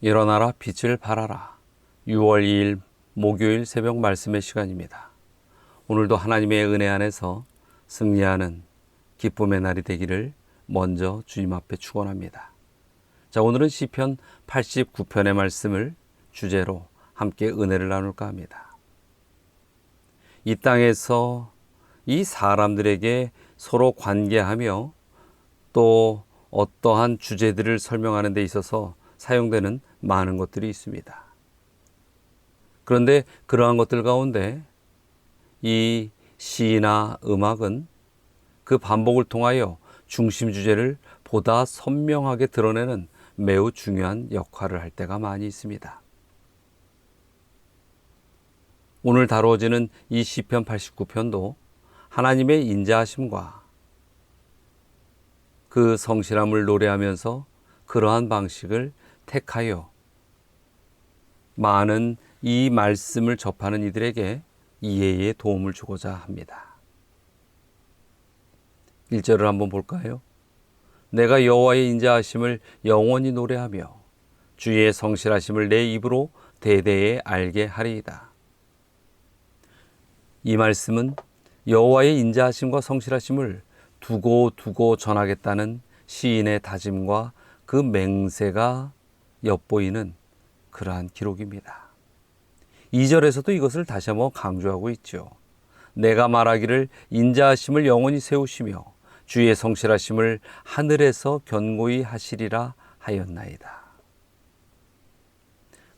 일어나라 빛을 발하라. 6월 2일 목요일 새벽 말씀의 시간입니다. 오늘도 하나님의 은혜 안에서 승리하는 기쁨의 날이 되기를 먼저 주님 앞에 축원합니다. 자, 오늘은 시편 89편의 말씀을 주제로 함께 은혜를 나눌까 합니다. 이 땅에서 이 사람들에게 서로 관계하며 또 어떠한 주제들을 설명하는 데 있어서 사용되는 많은 것들이 있습니다. 그런데 그러한 것들 가운데 이 시나 음악은 그 반복을 통하여 중심 주제를 보다 선명하게 드러내는 매우 중요한 역할을 할 때가 많이 있습니다. 오늘 다루어지는 이 시편 89편도 하나님의 인자하심과 그 성실함을 노래하면서 그러한 방식을 택하여 많은 이 말씀을 접하는 이들에게 이해에 도움을 주고자 합니다. 1절을 한번 볼까요? 내가 여호와의 인자하심을 영원히 노래하며 주의 성실하심을 내 입으로 대대에 알게 하리이다. 이 말씀은 여호와의 인자하심과 성실하심을 두고 전하겠다는 시인의 다짐과 그 맹세가 엿보이는 그러한 기록입니다. 2절에서도 이것을 다시 한번 강조하고 있죠. 내가 말하기를 인자하심을 영원히 세우시며 주의 성실하심을 하늘에서 견고히 하시리라 하였나이다.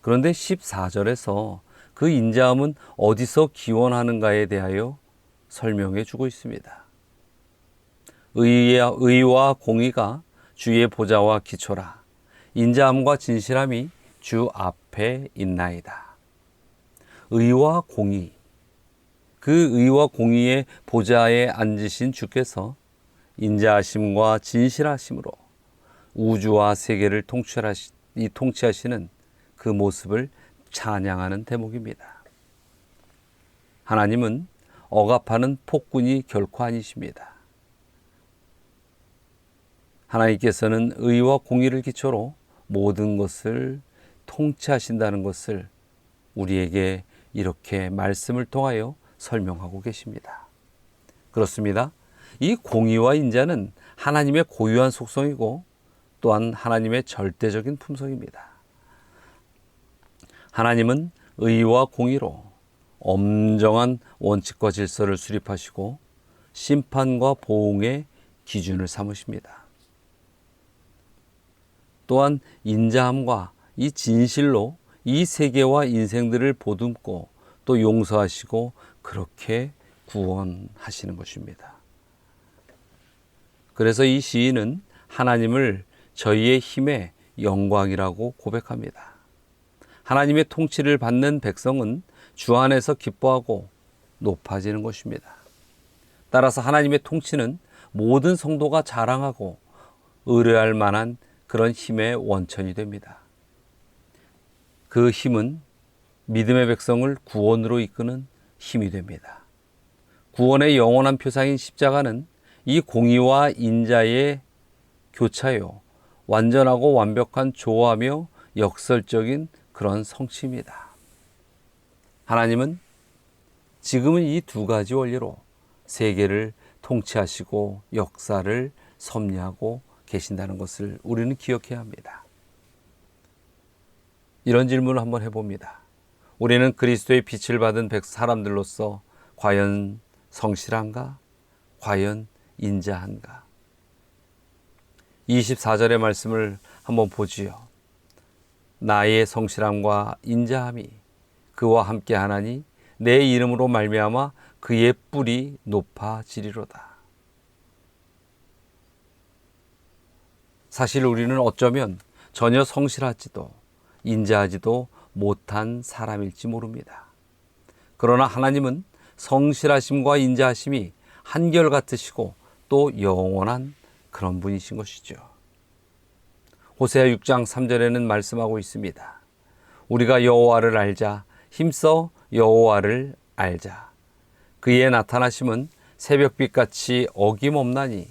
그런데 14절에서 그 인자함은 어디서 기원하는가에 대하여 설명해 주고 있습니다. 의와 공의가 주의 보좌와 기초라. 인자함과 진실함이 주 앞에 있나이다. 의와 공의, 그 의와 공의의 보좌에 앉으신 주께서 인자하심과 진실하심으로 우주와 세계를 통치하시는 그 모습을 찬양하는 대목입니다. 하나님은 억압하는 폭군이 결코 아니십니다. 하나님께서는 의와 공의를 기초로 모든 것을 통치하신다는 것을 우리에게 이렇게 말씀을 통하여 설명하고 계십니다. 그렇습니다. 이 공의와 인자는 하나님의 고유한 속성이고 또한 하나님의 절대적인 품성입니다. 하나님은 의와 공의로 엄정한 원칙과 질서를 수립하시고 심판과 보응의 기준을 삼으십니다. 또한 인자함과 이 진실로 이 세계와 인생들을 보듬고 또 용서하시고 그렇게 구원하시는 것입니다. 그래서 이 시인은 하나님을 저희의 힘의 영광이라고 고백합니다. 하나님의 통치를 받는 백성은 주 안에서 기뻐하고 높아지는 것입니다. 따라서 하나님의 통치는 모든 성도가 자랑하고 의뢰할 만한 그런 힘의 원천이 됩니다. 그 힘은 믿음의 백성을 구원으로 이끄는 힘이 됩니다. 구원의 영원한 표상인 십자가는 이 공의와 인자의 교차요, 완전하고 완벽한 조화며 역설적인 그런 성취입니다. 하나님은 지금은 이 두 가지 원리로 세계를 통치하시고 역사를 섭리하고 계신다는 것을 우리는 기억해야 합니다. 이런 질문을 한번 해봅니다. 우리는 그리스도의 빛을 받은 사람들로서 과연 성실한가? 과연 인자한가? 24절의 말씀을 한번 보지요. 나의 성실함과 인자함이 그와 함께 하나니 내 이름으로 말미암아 그의 뿔이 높아지리로다. 사실 우리는 어쩌면 전혀 성실하지도 인자하지도 못한 사람일지 모릅니다. 그러나 하나님은 성실하심과 인자하심이 한결같으시고 또 영원한 그런 분이신 것이죠. 호세아 6장 3절에는 말씀하고 있습니다. 우리가 여호와를 알자. 힘써 여호와를 알자. 그의 나타나심은 새벽빛같이 어김없나니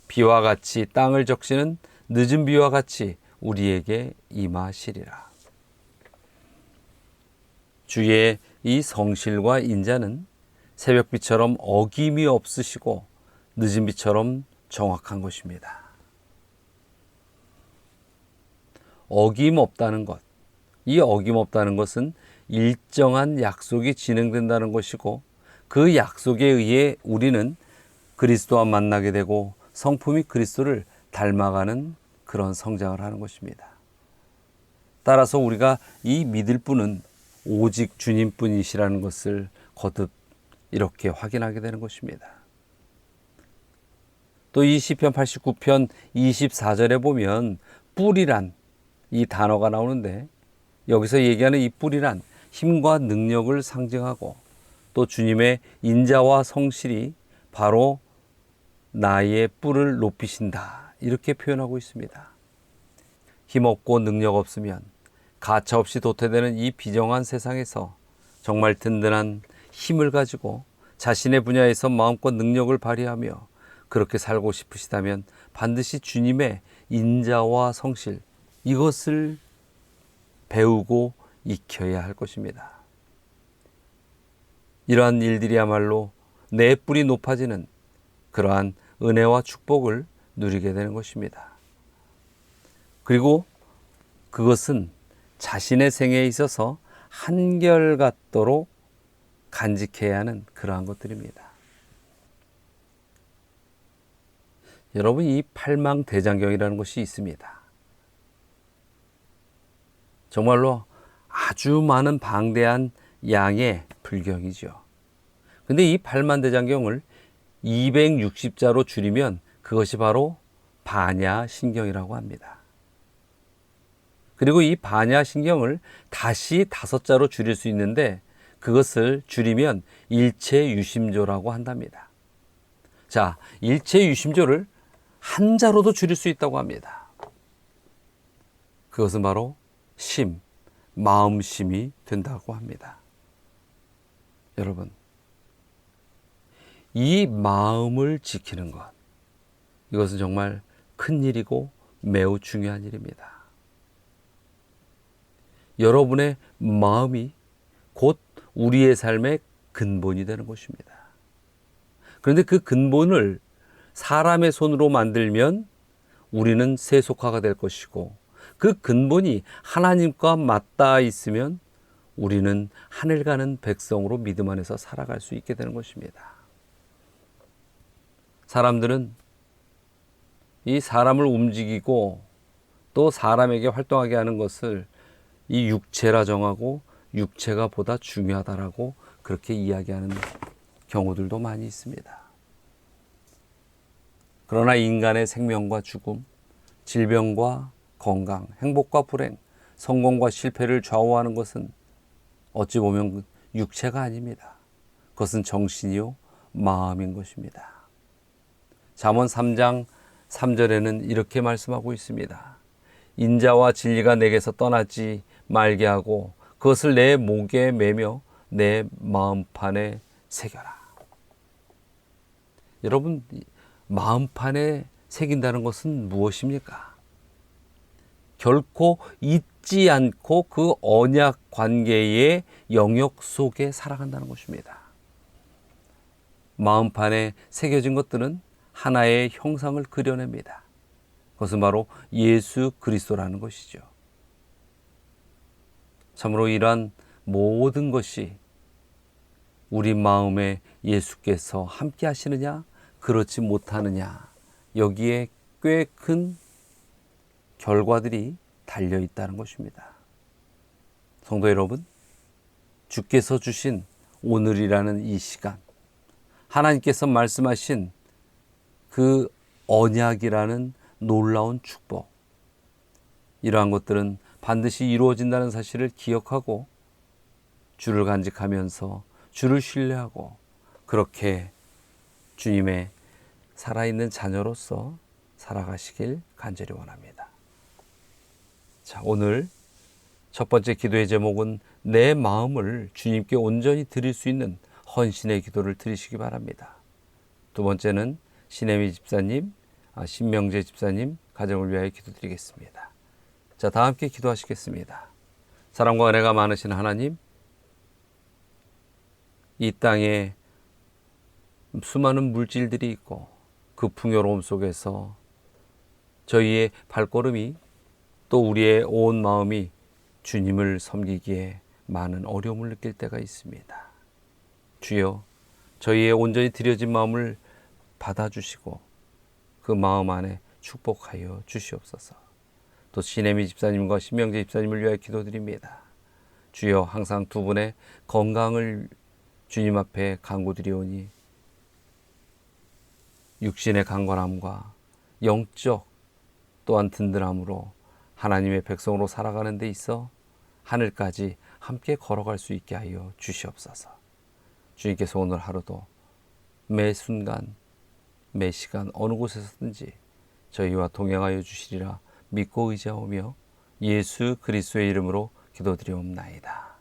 비와 같이 땅을 적시는 늦은 비와 같이 우리에게 임하시리라. 주의 이 성실과 인자는 새벽비처럼 어김이 없으시고 늦은 비처럼 정확한 것입니다. 어김없다는 것, 이 어김없다는 것은 일정한 약속이 진행된다는 것이고 그 약속에 의해 우리는 그리스도와 만나게 되고 성품이 그리스도를 닮아가는 그런 성장을 하는 것입니다. 따라서 우리가 이 믿을 분은 오직 주님뿐이시라는 것을 거듭 이렇게 확인하게 되는 것입니다. 또 이 시편 89편 24절에 보면 뿔이란 이 단어가 나오는데 여기서 얘기하는 이 뿔이란 힘과 능력을 상징하고 또 주님의 인자와 성실이 바로 나의 뿔을 높이신다 이렇게 표현하고 있습니다. 힘없고 능력 없으면 가차없이 도태되는 이 비정한 세상에서 정말 든든한 힘을 가지고 자신의 분야에서 마음껏 능력을 발휘하며 그렇게 살고 싶으시다면 반드시 주님의 인자와 성실 이것을 배우고 익혀야 할 것입니다. 이러한 일들이야말로 내 뿔이 높아지는 그러한 은혜와 축복을 누리게 되는 것입니다. 그리고 그것은 자신의 생애에 있어서 한결같도록 간직해야 하는 그러한 것들입니다. 여러분, 이 팔망대장경이라는 것이 있습니다. 정말로 아주 많은 방대한 양의 불경이죠. 근데 이 팔만대장경을 260자로 줄이면 그것이 바로 반야신경이라고 합니다. 그리고 이 반야신경을 다시 5자로 줄일 수 있는데 그것을 줄이면 일체유심조라고 한답니다. 자, 일체유심조를 한 자로도 줄일 수 있다고 합니다. 그것은 바로 심, 마음심이 된다고 합니다. 여러분, 이 마음을 지키는 것, 이것은 정말 큰 일이고 매우 중요한 일입니다. 여러분의 마음이 곧 우리의 삶의 근본이 되는 것입니다. 그런데 그 근본을 사람의 손으로 만들면 우리는 세속화가 될 것이고 그 근본이 하나님과 맞닿아 있으면 우리는 하늘 가는 백성으로 믿음 안에서 살아갈 수 있게 되는 것입니다. 사람들은 이 사람을 움직이고 또 사람에게 활동하게 하는 것을 이 육체라 정하고 육체가 보다 중요하다라고 그렇게 이야기하는 경우들도 많이 있습니다. 그러나 인간의 생명과 죽음, 질병과 건강, 행복과 불행, 성공과 실패를 좌우하는 것은 어찌 보면 육체가 아닙니다. 그것은 정신이요 마음인 것입니다. 잠언 3장 3절에는 이렇게 말씀하고 있습니다. 인자와 진리가 내게서 떠나지 말게 하고 그것을 내 목에 매며 내 마음판에 새겨라. 여러분, 마음판에 새긴다는 것은 무엇입니까? 결코 잊지 않고 그 언약 관계의 영역 속에 살아간다는 것입니다. 마음판에 새겨진 것들은 하나의 형상을 그려냅니다. 그것은 바로 예수 그리스도라는 것이죠. 참으로 이러한 모든 것이 우리 마음에 예수께서 함께 하시느냐 그렇지 못하느냐 여기에 꽤 큰 결과들이 달려 있다는 것입니다. 성도 여러분, 주께서 주신 오늘이라는 이 시간, 하나님께서 말씀하신 그 언약이라는 놀라운 축복, 이러한 것들은 반드시 이루어진다는 사실을 기억하고 주를 간직하면서 주를 신뢰하고 그렇게 주님의 살아있는 자녀로서 살아가시길 간절히 원합니다. 자, 오늘 첫 번째 기도의 제목은 내 마음을 주님께 온전히 드릴 수 있는 헌신의 기도를 드리시기 바랍니다. 두 번째는 신혜미 집사님, 신명재 집사님 가정을 위하여 기도드리겠습니다. 자, 다 함께 기도하시겠습니다. 사랑과 은혜가 많으신 하나님, 이 땅에 수많은 물질들이 있고 그 풍요로움 속에서 저희의 발걸음이 또 우리의 온 마음이 주님을 섬기기에 많은 어려움을 느낄 때가 있습니다. 주여, 저희의 온전히 드려진 마음을 받아주시고 그 마음 안에 축복하여 주시옵소서. 또 신혜미 집사님과 신명재 집사님을 위하여 기도드립니다. 주여, 항상 두 분의 건강을 주님 앞에 간구드리오니 육신의 강건함과 영적 또한 든든함으로 하나님의 백성으로 살아가는 데 있어 하늘까지 함께 걸어갈 수 있게 하여 주시옵소서. 주님께서 오늘 하루도 매 순간 매 시간 어느 곳에서든지 저희와 동행하여 주시리라 믿고 의지하오며 예수 그리스도의 이름으로 기도드리옵나이다.